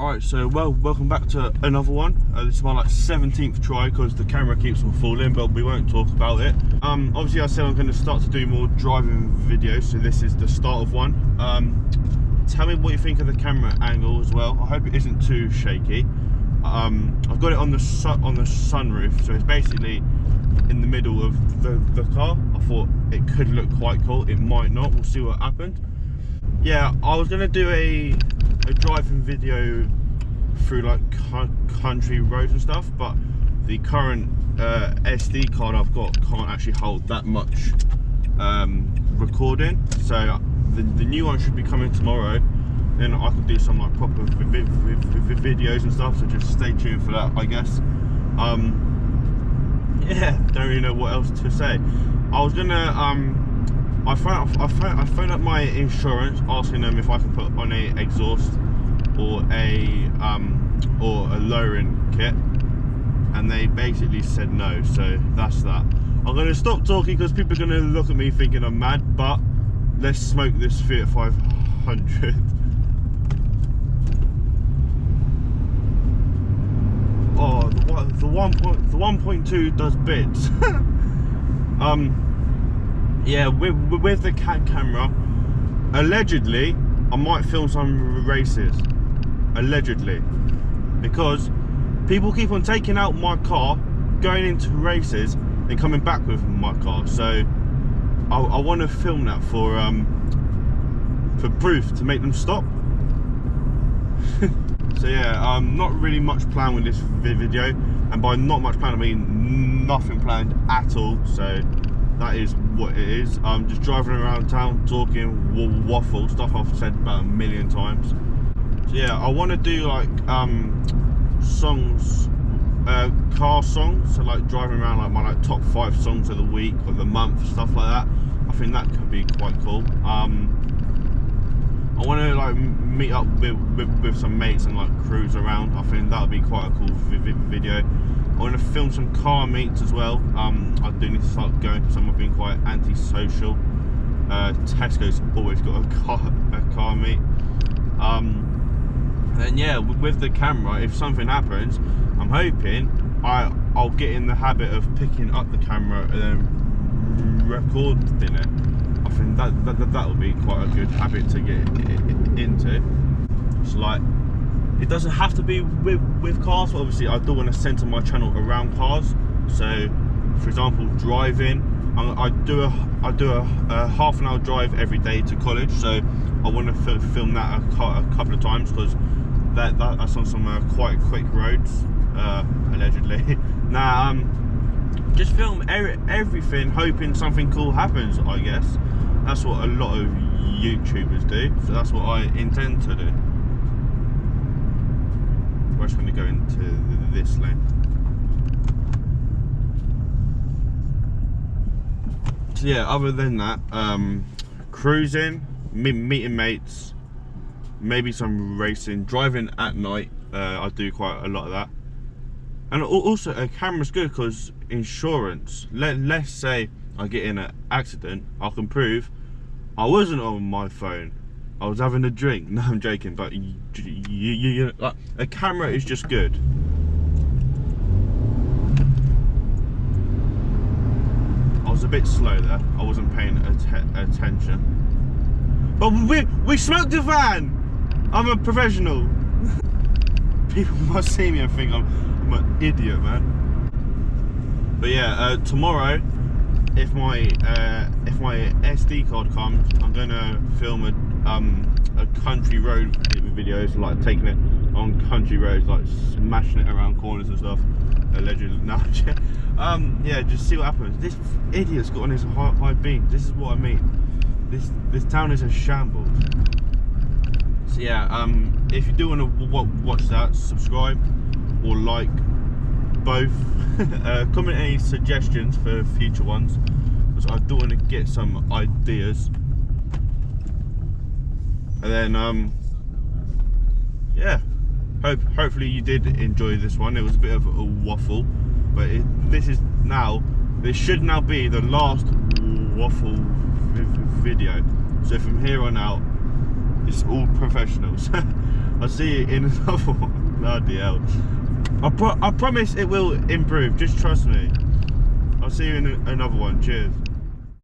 Alright, so welcome back to another one. This is my 17th try because the camera keeps on falling, but we won't talk about it. Obviously I said I'm going to start to do more driving videos, so this is the start of one. Tell me what you think of the camera angle as well. I hope it isn't too shaky. I've got it on the sunroof, so it's basically in the middle of the car. I thought it could look quite cool. It might not. We'll see what happened. Yeah, I was going to do a driving video through like country roads and stuff, but the current SD card I've got can't actually hold that much recording, so the new one should be coming tomorrow. Then I can do some like proper videos and stuff, so just stay tuned for that, I guess. Yeah, don't really know what else to say. I was gonna I phoned up my insurance asking them if I can put on a exhaust or a lowering kit, and they basically said no, so that's that. I'm going to stop talking because people are going to look at me thinking I'm mad, but let's smoke this Fiat 500. Oh, the 1.2 does bits. Yeah, with the camera, allegedly I might film some races, allegedly, because people keep on taking out my car, going into races and coming back with my car, so I want to film that for proof, to make them stop. So yeah, not really much planned with this video, and by not much planned I mean nothing planned at all, so that is what it is. I'm just driving around town talking waffle stuff I've said about a million times. So yeah, I want to do like songs, car songs, so like driving around like my top 5 songs of the week or the month, stuff like that. I think that could be quite cool. I want to like meet up with some mates and like cruise around. I think that would be quite a cool video. I want to film some car meets as well. I do need to start going to some. I've been quite anti-social. Tesco's always got a car meet. Then yeah, with the camera, if something happens, I'm hoping I'll get in the habit of picking up the camera and then recording it. I think that would be quite a good habit to get into. It's like, it doesn't have to be with cars, but obviously I do want to center my channel around cars. So for example, driving, I do a half an hour drive every day to college, so I want to film that a couple of times, because that's on some quite quick roads, allegedly. Now just film everything, hoping something cool happens, I guess. That's what a lot of YouTubers do, so that's what I intend to do. We're just going to go into this lane. So yeah, other than that, cruising, meeting mates, maybe some racing, driving at night. I do quite a lot of that. And also a camera's good because insurance, let's say I get in an accident, I can prove I wasn't on my phone, I was having a drink. No, I'm joking, but like, a camera is just good. I was a bit slow there, I wasn't paying attention. But we smoked the van! I'm a professional. People must see me and think I'm an idiot, man. But yeah, tomorrow, if my SD card comes, I'm gonna film a country road videos, like taking it on country roads, like smashing it around corners and stuff. Allegedly, no. Yeah, just see what happens. This idiot's got on his high beam. This is what I mean. This town is a shambles. So yeah, if you do want to watch that, subscribe or like, both. Comment any suggestions for future ones, because I do want to get some ideas. And then yeah, hopefully you did enjoy this one. It was a bit of a waffle, but this should now be the last waffle video. So from here on out, it's all professionals. I'll see you in another one. Bloody hell. I promise it will improve. Just trust me. I'll see you in another one. Cheers.